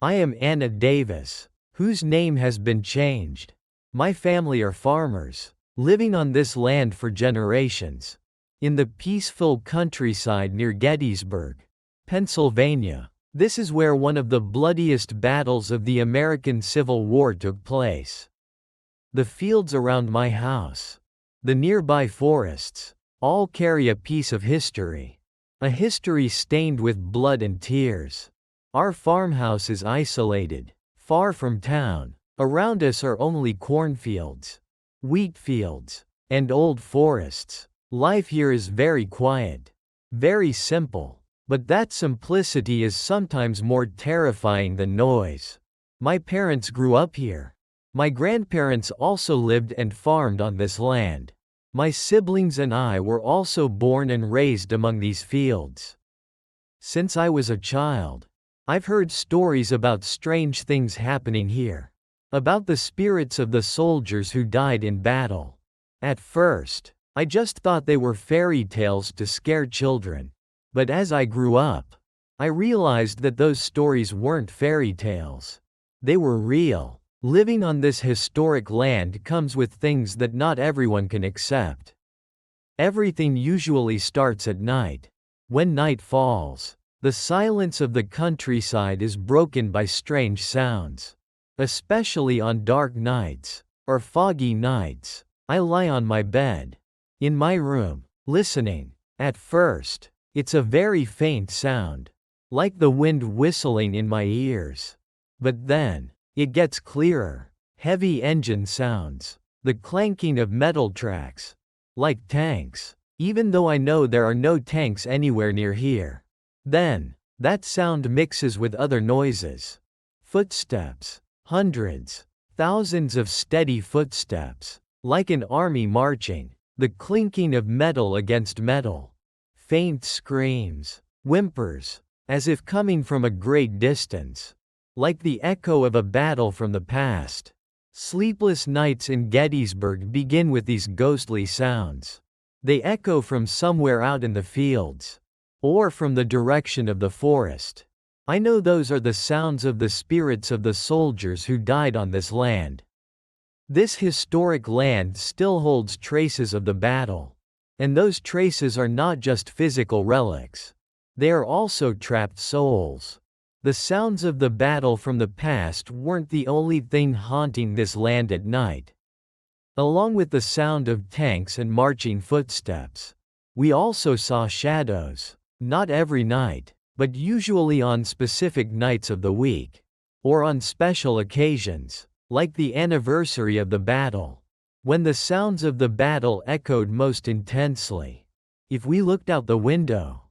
I am Anna Davis, whose name has been changed. My family are farmers, living on this land for generations, in the peaceful countryside near Gettysburg, Pennsylvania. This is where one of the bloodiest battles of the American Civil War took place. The fields around my house, the nearby forests, all carry a piece of history. A history stained with blood and tears. Our farmhouse is isolated, far from town. Around us are only cornfields, wheat fields, and old forests. Life here is very quiet, very simple. But that simplicity is sometimes more terrifying than noise. My parents grew up here. My grandparents also lived and farmed on this land. My siblings and I were also born and raised among these fields. Since I was a child, I've heard stories about strange things happening here, about the spirits of the soldiers who died in battle. At first, I just thought they were fairy tales to scare children. But as I grew up, I realized that those stories weren't fairy tales. They were real. Living on this historic land comes with things that not everyone can accept. Everything usually starts at night. When night falls, the silence of the countryside is broken by strange sounds. Especially on dark nights, or foggy nights, I lie on my bed, in my room, listening. At first, it's a very faint sound, like the wind whistling in my ears. But then, it gets clearer. Heavy engine sounds, the clanking of metal tracks, like tanks, even though I know there are no tanks anywhere near here. Then, that sound mixes with other noises. Footsteps, hundreds, thousands of steady footsteps, like an army marching, the clinking of metal against metal. Faint screams, whimpers, as if coming from a great distance, like the echo of a battle from the past. Sleepless nights in Gettysburg begin with these ghostly sounds. They echo from somewhere out in the fields, or from the direction of the forest. I know those are the sounds of the spirits of the soldiers who died on this land. This historic land still holds traces of the battle. And those traces are not just physical relics. They are also trapped souls. The sounds of the battle from the past weren't the only thing haunting this land at night. Along with the sound of tanks and marching footsteps, we also saw shadows. Not every night, but usually on specific nights of the week, or on special occasions, like the anniversary of the battle. When the sounds of the battle echoed most intensely, if we looked out the window,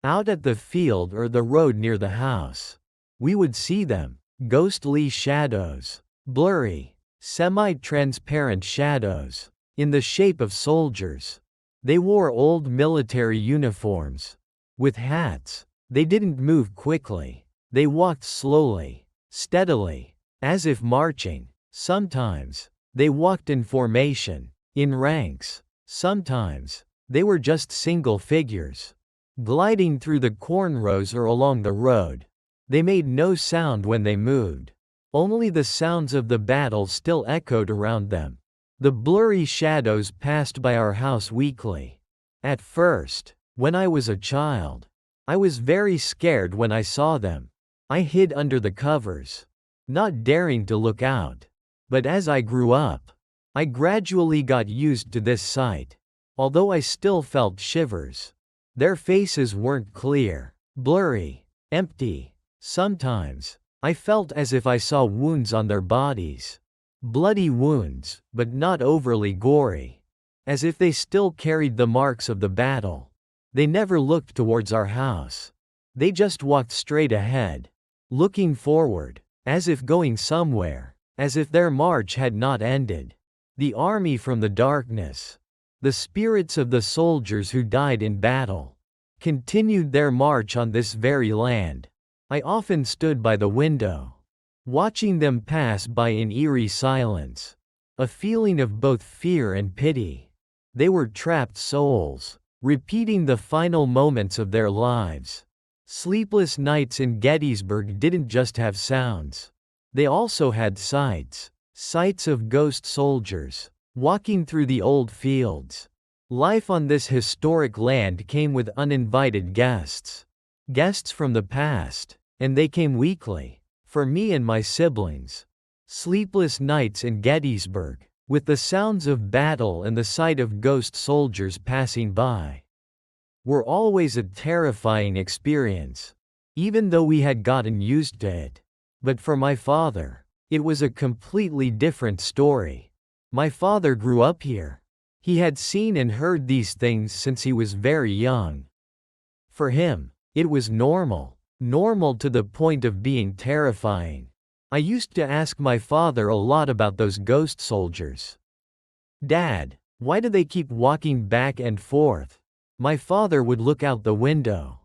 out at the field or the road near the house, we would see them, ghostly shadows, blurry, semi-transparent shadows, in the shape of soldiers. They wore old military uniforms. With hats, they didn't move quickly. They walked slowly, steadily, as if marching. Sometimes, they walked in formation, in ranks. Sometimes, they were just single figures, gliding through the corn rows or along the road. They made no sound when they moved. Only the sounds of the battle still echoed around them. The blurry shadows passed by our house weekly. At first, when I was a child, I was very scared when I saw them. I hid under the covers, not daring to look out. But as I grew up, I gradually got used to this sight. Although I still felt shivers. Their faces weren't clear, blurry, empty. Sometimes, I felt as if I saw wounds on their bodies. Bloody wounds, but not overly gory. As if they still carried the marks of the battle. They never looked towards our house. They just walked straight ahead, looking forward, as if going somewhere. As if their march had not ended. The army from the darkness, the spirits of the soldiers who died in battle, continued their march on this very land. I often stood by the window, watching them pass by in eerie silence, a feeling of both fear and pity. They were trapped souls, repeating the final moments of their lives. Sleepless nights in Gettysburg didn't just have sounds. They also had sights. Sights of ghost soldiers walking through the old fields. Life on this historic land came with uninvited guests. Guests from the past, and they came weekly. For me and my siblings. Sleepless nights in Gettysburg, with the sounds of battle and the sight of ghost soldiers passing by, were always a terrifying experience, even though we had gotten used to it. But for my father, it was a completely different story. My father grew up here. He had seen and heard these things since he was very young. For him, it was normal to the point of being terrifying. I used to ask my father a lot about those ghost soldiers. "Dad, why do they keep walking back and forth?" My father would look out the window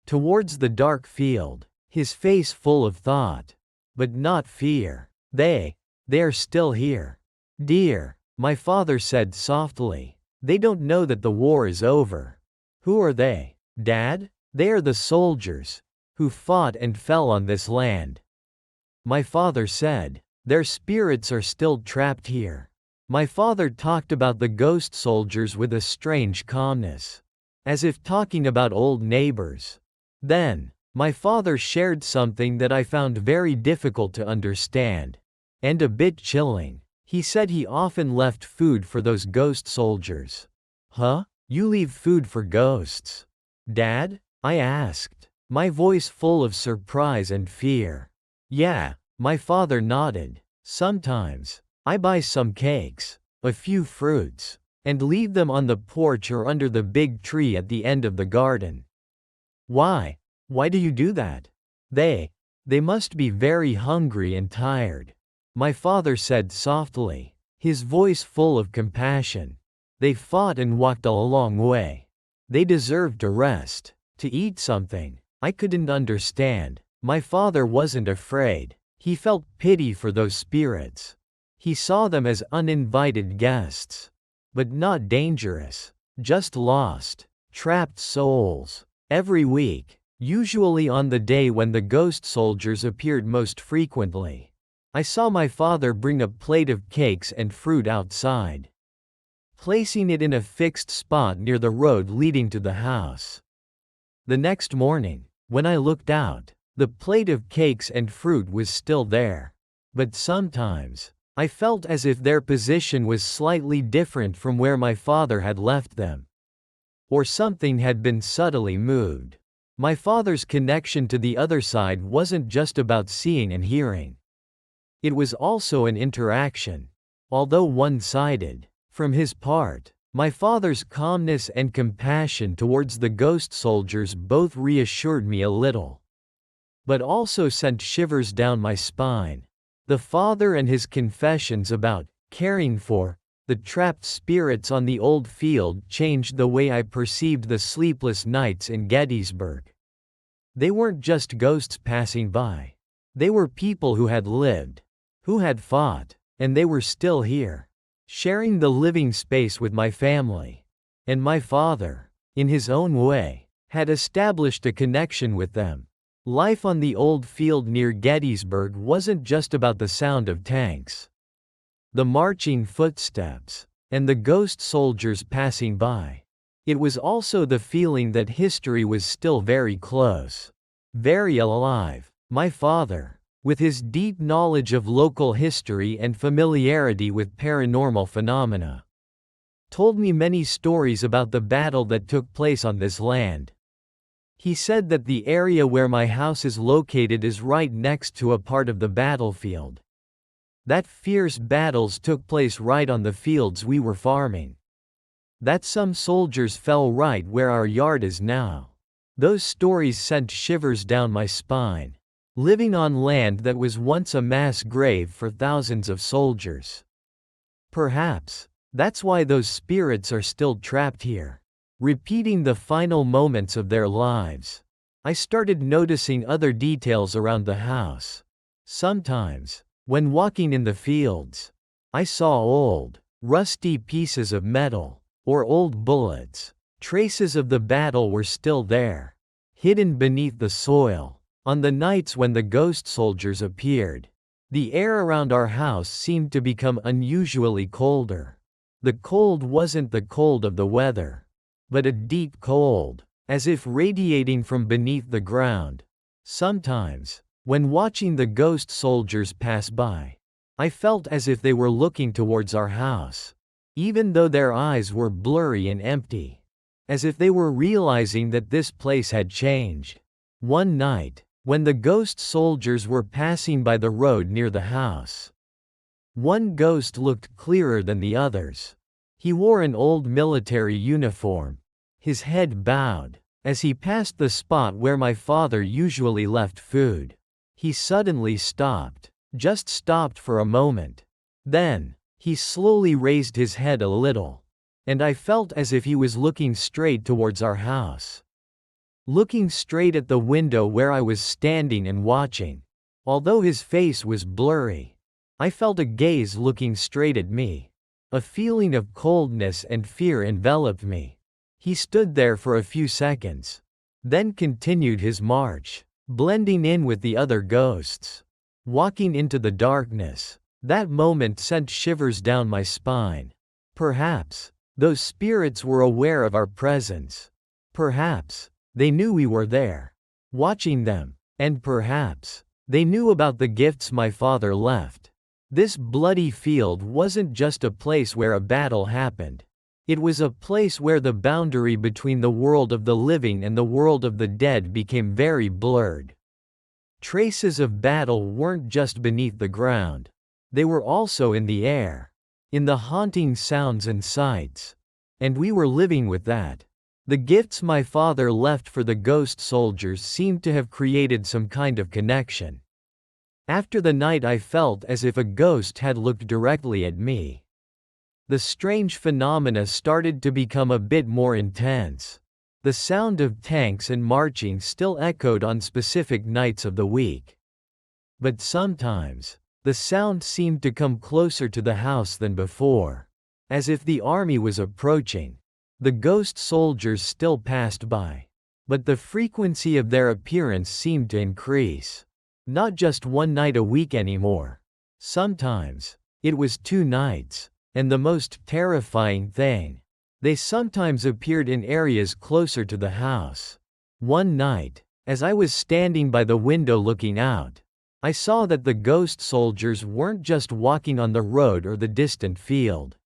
towards the dark field, his face full of thought, but not fear. They're still here. "Dear," my father said softly, "they don't know that the war is over." "Who are they, Dad?" "They are the soldiers who fought and fell on this land," my father said. "Their spirits are still trapped here." My father talked about the ghost soldiers with a strange calmness, as if talking about old neighbors. Then, my father shared something that I found very difficult to understand, and a bit chilling. He said he often left food for those ghost soldiers. "Huh? You leave food for ghosts, Dad?" I asked, my voice full of surprise and fear. "Yeah," my father nodded. "Sometimes, I buy some cakes, a few fruits, and leave them on the porch or under the big tree at the end of the garden." "Why? Why do you do that?" They must be very hungry and tired," my father said softly, his voice full of compassion. "They fought and walked a long way. They deserve to rest, to eat something." I couldn't understand. My father wasn't afraid. He felt pity for those spirits. He saw them as uninvited guests, but not dangerous, just lost, trapped souls. Every week, usually on the day when the ghost soldiers appeared most frequently, I saw my father bring a plate of cakes and fruit outside, placing it in a fixed spot near the road leading to the house. The next morning, when I looked out, the plate of cakes and fruit was still there. But sometimes, I felt as if their position was slightly different from where my father had left them, or something had been subtly moved. My father's connection to the other side wasn't just about seeing and hearing. It was also an interaction, although one-sided. From his part, my father's calmness and compassion towards the ghost soldiers both reassured me a little, but also sent shivers down my spine. The father and his confessions about caring for the trapped spirits on the old field changed the way I perceived the sleepless nights in Gettysburg. They weren't just ghosts passing by. They were people who had lived, who had fought, and they were still here, sharing the living space with my family. And my father, in his own way, had established a connection with them. Life on the old field near Gettysburg wasn't just about the sound of tanks, the marching footsteps, and the ghost soldiers passing by. It was also the feeling that history was still very close, very alive. My father, with his deep knowledge of local history and familiarity with paranormal phenomena, told me many stories about the battle that took place on this land. He said that the area where my house is located is right next to a part of the battlefield. That fierce battles took place right on the fields we were farming. That some soldiers fell right where our yard is now. Those stories sent shivers down my spine. Living on land that was once a mass grave for thousands of soldiers. Perhaps that's why those spirits are still trapped here, repeating the final moments of their lives. I started noticing other details around the house. Sometimes, when walking in the fields, I saw old, rusty pieces of metal, or old bullets. Traces of the battle were still there. hidden beneath the soil. On the nights when the ghost soldiers appeared, the air around our house seemed to become unusually colder. The cold wasn't the cold of the weather, but a deep cold, as if radiating from beneath the ground. Sometimes, when watching the ghost soldiers pass by, I felt as if they were looking towards our house, even though their eyes were blurry and empty, as if they were realizing that this place had changed. One night, when the ghost soldiers were passing by the road near the house, one ghost looked clearer than the others. He wore an old military uniform, his head bowed. As he passed the spot where my father usually left food, he suddenly stopped, just stopped for a moment. Then, he slowly raised his head a little, and I felt as if he was looking straight towards our house. Looking straight at the window where I was standing and watching. Although his face was blurry, I felt a gaze looking straight at me. A feeling of coldness and fear enveloped me. He stood there for a few seconds, then continued his march, blending in with the other ghosts, walking into the darkness. That moment sent shivers down my spine. Perhaps those spirits were aware of our presence. Perhaps they knew we were there, watching them, and perhaps they knew about the gifts my father left. This bloody field wasn't just a place where a battle happened. It was a place where the boundary between the world of the living and the world of the dead became very blurred. Traces of battle weren't just beneath the ground. They were also in the air, in the haunting sounds and sights. And we were living with that. The gifts my father left for the ghost soldiers seemed to have created some kind of connection. After the night, I felt as if a ghost had looked directly at me. The strange phenomena started to become a bit more intense. The sound of tanks and marching still echoed on specific nights of the week. But sometimes, the sound seemed to come closer to the house than before, as if the army was approaching. The ghost soldiers still passed by, but the frequency of their appearance seemed to increase. Not just one night a week anymore. Sometimes, it was 2 nights. And the most terrifying thing, they sometimes appeared in areas closer to the house. One night, as I was standing by the window looking out, I saw that the ghost soldiers weren't just walking on the road or the distant field.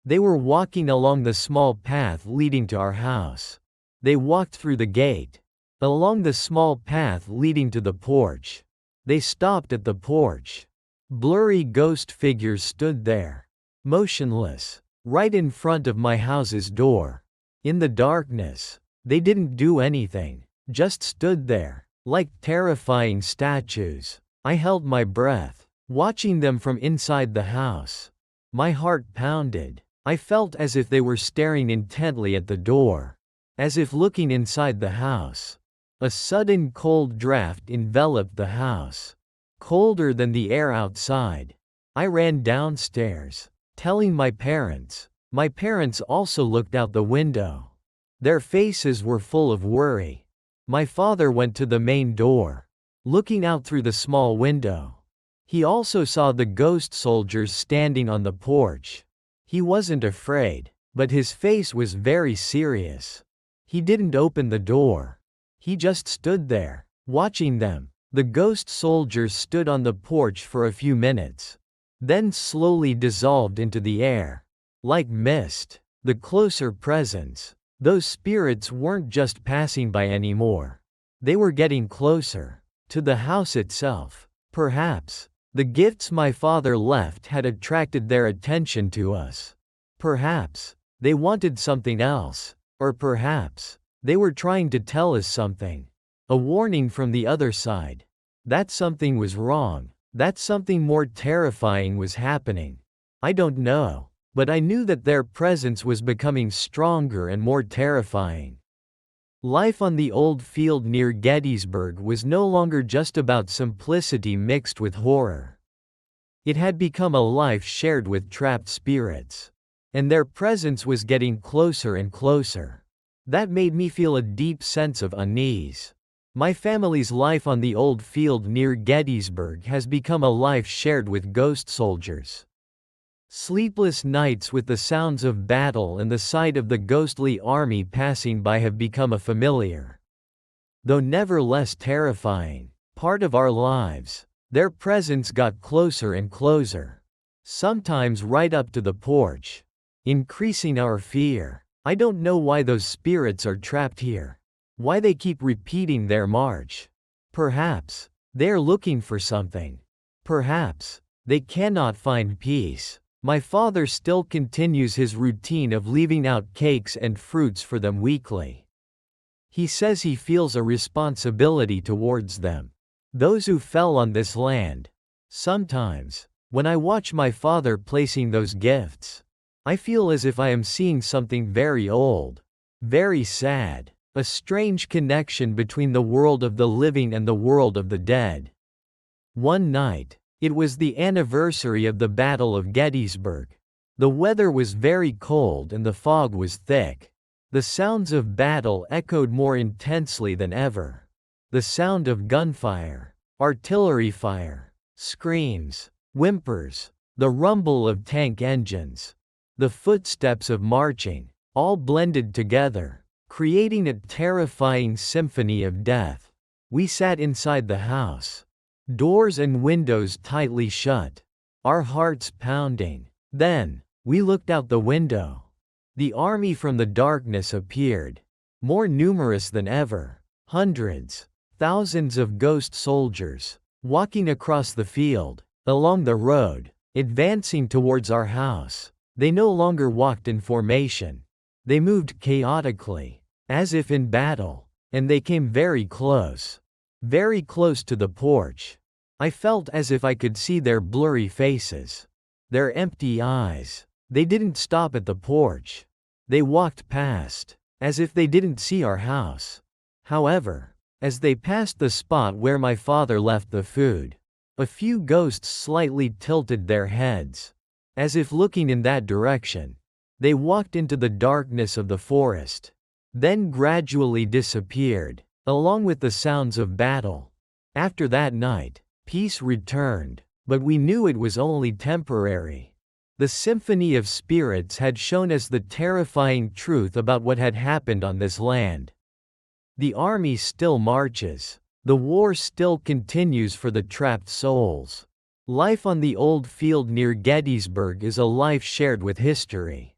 They were walking along the small path leading to our house. They walked through the gate, along the small path leading to the porch. They stopped at the porch. Blurry ghost figures stood there, motionless, right in front of my house's door. In the darkness, they didn't do anything, just stood there, like terrifying statues. I held my breath, watching them from inside the house. My heart pounded. I felt as if they were staring intently at the door, as if looking inside the house. A sudden cold draft enveloped the house, colder than the air outside. I ran downstairs, telling my parents. My parents also looked out the window. Their faces were full of worry. My father went to the main door, looking out through the small window. He also saw the ghost soldiers standing on the porch. He wasn't afraid, but his face was very serious. He didn't open the door. He just stood there, watching them. The ghost soldiers stood on the porch for a few minutes, then slowly dissolved into the air. Like mist, the closer presence. Those spirits weren't just passing by anymore. They were getting closer, to the house itself. Perhaps, the gifts my father left had attracted their attention to us. Perhaps, they wanted something else. Or perhaps, they were trying to tell us something. A warning from the other side. That something was wrong. That something more terrifying was happening. I don't know, but I knew that their presence was becoming stronger and more terrifying. Life on the old field near Gettysburg was no longer just about simplicity mixed with horror. It had become a life shared with trapped spirits. And their presence was getting closer and closer. That made me feel a deep sense of unease. My family's life on the old field near Gettysburg has become a life shared with ghost soldiers. Sleepless nights with the sounds of battle and the sight of the ghostly army passing by have become a familiar, though never less terrifying, part of our lives. Their presence got closer and closer, sometimes right up to the porch, increasing our fear. I don't know why those spirits are trapped here, why they keep repeating their march. Perhaps they're looking for something. Perhaps they cannot find peace. My father still continues his routine of leaving out cakes and fruits for them weekly. He says he feels a responsibility towards them, those who fell on this land. Sometimes, when I watch my father placing those gifts, I feel as if I am seeing something very old, very sad, a strange connection between the world of the living and the world of the dead. One night, it was the anniversary of the Battle of Gettysburg. The weather was very cold and the fog was thick. The sounds of battle echoed more intensely than ever. The sound of gunfire, artillery fire, screams, whimpers, the rumble of tank engines, the footsteps of marching, all blended together, creating a terrifying symphony of death. We sat inside the house, doors and windows tightly shut, our hearts pounding. Then, we looked out the window. The army from the darkness appeared, more numerous than ever. Hundreds, thousands of ghost soldiers, walking across the field, along the road, advancing towards our house. They no longer walked in formation. They moved chaotically, as if in battle, and they came very close to the porch. I felt as if I could see their blurry faces, their empty eyes. They didn't stop at the porch. They walked past, as if they didn't see our house. However, as they passed the spot where my father left the food, a few ghosts slightly tilted their heads, as if looking in that direction. They walked into the darkness of the forest, then gradually disappeared, along with the sounds of battle. After that night, peace returned, but we knew it was only temporary. The symphony of spirits had shown us the terrifying truth about what had happened on this land. The army still marches. The war still continues for the trapped souls. Life on the old field near Gettysburg is a life shared with history.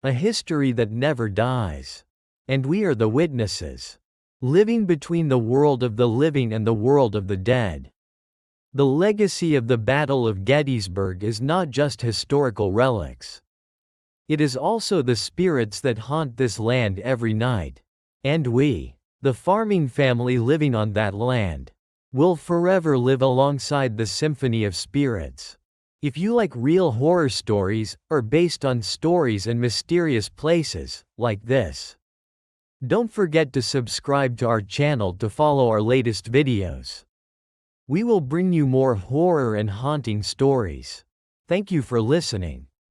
A history that never dies. And we are the witnesses, living between the world of the living and the world of the dead. The legacy of the Battle of Gettysburg is not just historical relics. It is also the spirits that haunt this land every night. And we, the farming family living on that land, will forever live alongside the symphony of spirits. If you like real horror stories, or based on stories and mysterious places, like this, don't forget to subscribe to our channel to follow our latest videos. We will bring you more horror and haunting stories. Thank you for listening.